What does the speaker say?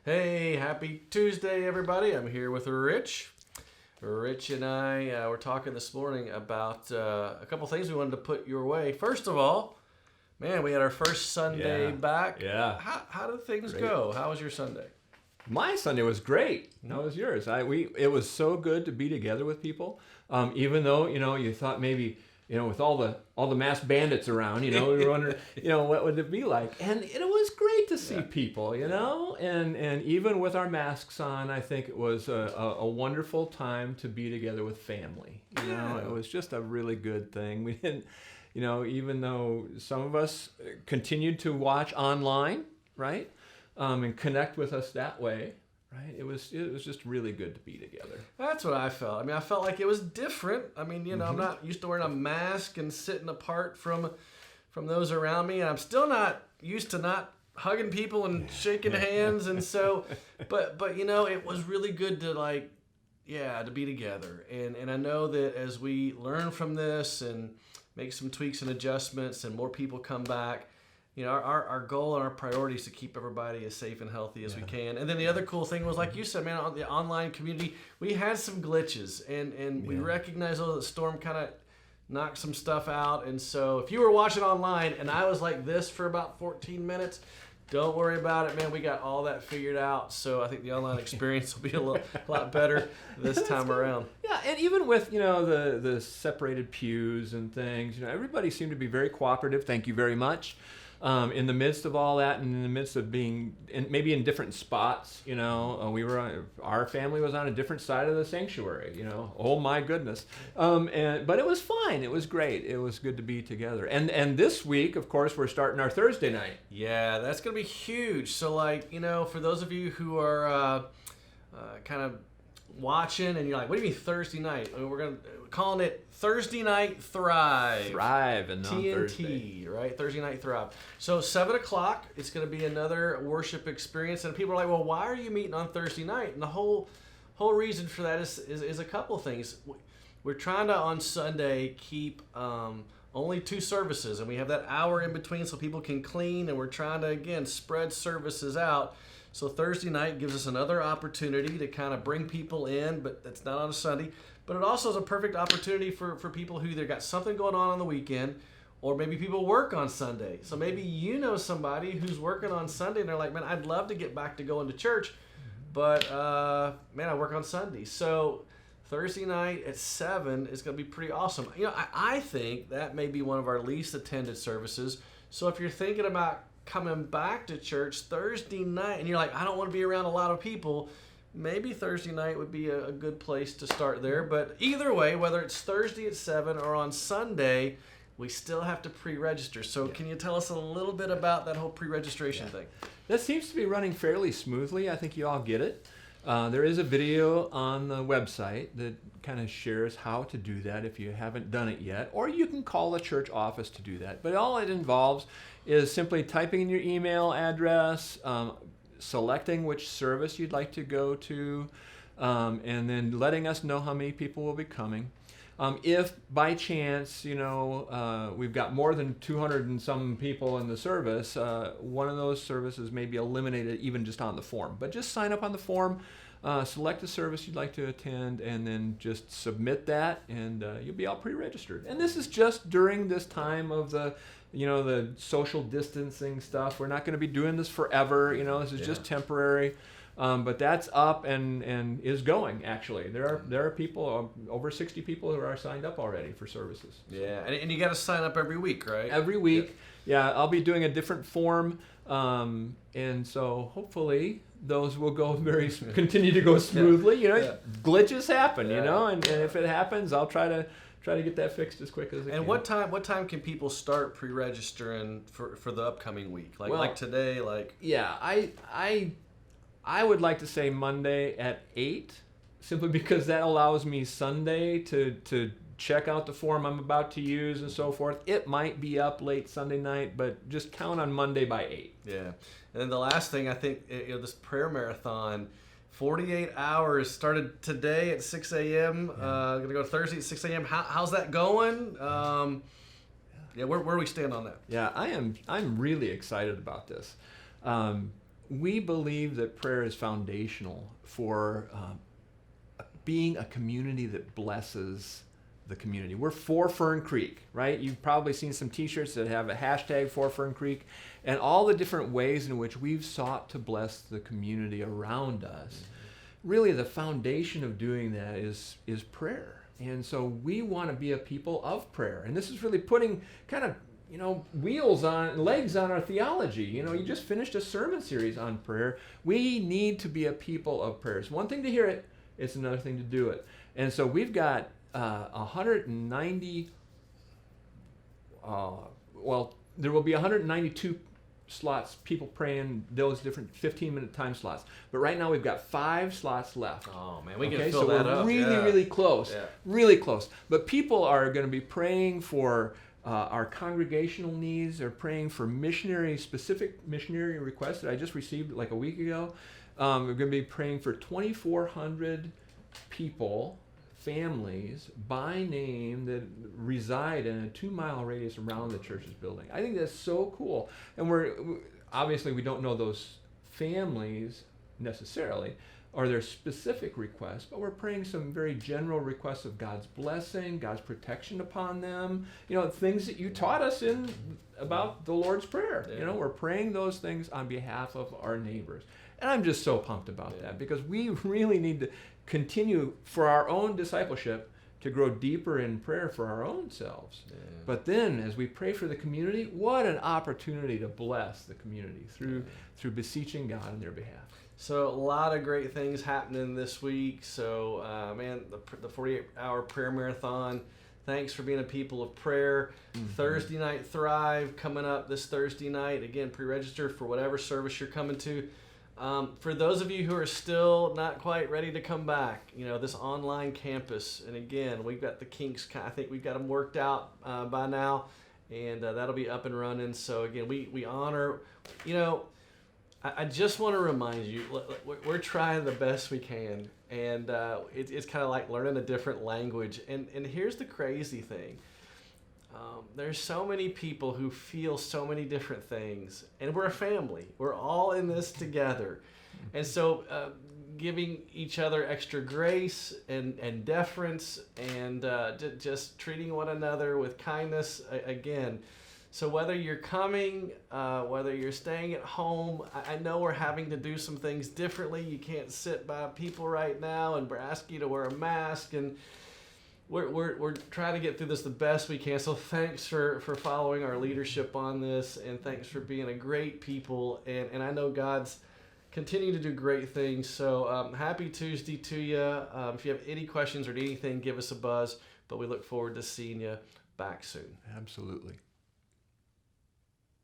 Hey, happy Tuesday, everybody. I'm here with Rich. Rich and I were talking this morning about a couple things we wanted to put your way. First of all, man, we had our first Sunday back. Yeah. How did things go? How was your Sunday? My Sunday was great. How was yours? It was so good to be together with people. Even though, you thought maybe, with all the masked bandits around, we were wondering, what would it be like? And it was great to see people, and even with our masks on, I think it was a wonderful time to be together with family. It was just a really good thing. We didn't, even though some of us continued to watch online, right? And connect with us that way, right? It was just really good to be together. That's what I felt. I mean, I felt like it was different. I mean, I'm not used to wearing a mask and sitting apart from those around me. And I'm still not used to not hugging people and shaking hands. And so, but it was really good to to be together. And I know that as we learn from this and make some tweaks and adjustments and more people come back, our goal and our priority is to keep everybody as safe and healthy as we can. And then the other cool thing was, like you said, man, on the online community, we had some glitches, and we recognized the storm kind of knocked some stuff out. And so if you were watching online and I was like this for about 14 minutes, don't worry about it, man. We got all that figured out. So I think the online experience will be a lot better this time around. Yeah, and even with, the separated pews and things, everybody seemed to be very cooperative. Thank you very much. In the midst of all that, and in the midst of being maybe in different spots, our family was on a different side of the sanctuary. Oh my goodness! But it was fine. It was great. It was good to be together. And this week, of course, we're starting our Thursday night. Yeah, that's gonna be huge. So for those of you who are kind of watching and you're like, what do you mean Thursday night? We're calling it Thursday Night Thrive. Thrive and TNT, Thursday. right? Thursday Night Thrive. So 7 o'clock, it's going to be another worship experience. And people are like, well, why are you meeting on Thursday night? And the whole reason for that is a couple things. We're trying to, on Sunday, keep only 2 services. And we have that hour in between so people can clean. And we're trying to, again, spread services out. So Thursday night gives us another opportunity to kind of bring people in, but that's not on a Sunday. But it also is a perfect opportunity for people who either got something going on the weekend, or maybe people work on Sunday. So maybe somebody who's working on Sunday and they're like, man, I'd love to get back to going to church, but man, I work on Sunday. So Thursday night at 7 is going to be pretty awesome. I think that may be one of our least attended services. So if you're thinking about coming back to church Thursday night and you're like, I don't want to be around a lot of people, maybe Thursday night would be a good place to start there. But either way, whether it's Thursday at 7 or on Sunday, we still have to pre-register. So can you tell us a little bit about that whole pre-registration thing? That seems to be running fairly smoothly. I think you all get it. There is a video on the website that kind of shares how to do that if you haven't done it yet, or you can call the church office to do that. But all it involves is simply typing in your email address, selecting which service you'd like to go to, and then letting us know how many people will be coming. If by chance, we've got more than 200 and some people in the service, one of those services may be eliminated even just on the form. But just sign up on the form, select the service you'd like to attend, and then just submit that, and you'll be all pre-registered. And this is just during this time of the social distancing stuff. We're not going to be doing this forever. This is just temporary. But that's up and is going, actually. There are people, over 60 people who are signed up already for services. Yeah, and you got to sign up every week, right? Every week. Yeah, I'll be doing a different form. And so hopefully those will continue to go smoothly. Glitches happen, and if it happens, I'll try to get that fixed as quick as I can. And what time can people start pre-registering for the upcoming week? Like today, Yeah, I would like to say Monday at 8, simply because that allows me Sunday to check out the form I'm about to use and so forth. It might be up late Sunday night, but just count on Monday by 8. Yeah. And then the last thing, I think, this prayer marathon, 48 hours, started today at 6 a.m. Going to go Thursday at 6 a.m. How's that going? Where do we stand on that? Yeah, I'm really excited about this. we believe that prayer is foundational for being a community that blesses the community. We're for Fern Creek, right? You've probably seen some t-shirts that have a hashtag for Fern Creek, and all the different ways in which we've sought to bless the community around us. Really, the foundation of doing that is prayer. And so we want to be a people of prayer. And this is really putting kind of, legs on our theology. You just finished a sermon series on prayer. We need to be a people of prayer. It's one thing to hear it, it's another thing to do it. And so we've got 190, there will be 192 slots, people praying those different 15-minute time slots. But right now we've got 5 slots left. Oh, man, we can fill that up. So we're really close, really close. But people are going to be praying for our congregational needs. They're praying for specific missionary requests that I just received like a week ago. We're going to be praying for 2,400 people, families by name that reside in a 2-mile radius around the church's building. I think that's so cool. And obviously we don't know those families necessarily or their specific requests, but we're praying some very general requests of God's blessing, God's protection upon them, things that you taught us about the Lord's Prayer. Yeah. We're praying those things on behalf of our neighbors. And I'm just so pumped about that, because we really need to continue for our own discipleship to grow deeper in prayer for our own selves. Yeah. But then as we pray for the community, what an opportunity to bless the community through beseeching God on their behalf. So a lot of great things happening this week. So the 48-hour prayer marathon. Thanks for being a people of prayer. Mm-hmm. Thursday Night Thrive coming up this Thursday night. Again, pre-register for whatever service you're coming to. For those of you who are still not quite ready to come back, this online campus, and again, we've got the kinks, I think we've got them worked out by now, and that'll be up and running. So again, we honor, I just want to remind you, we're trying the best we can, and it's kind of like learning a different language. And here's the crazy thing. There's so many people who feel so many different things, and we're a family. We're all in this together. And so giving each other extra grace and deference and just treating one another with kindness again. So whether you're coming, whether you're staying at home, I know we're having to do some things differently. You can't sit by people right now and ask you to wear a mask, and we're trying to get through this the best we can. So thanks for following our leadership on this, and thanks for being a great people. And I know God's continuing to do great things. So happy Tuesday to you. If you have any questions or anything, give us a buzz. But we look forward to seeing you back soon. Absolutely.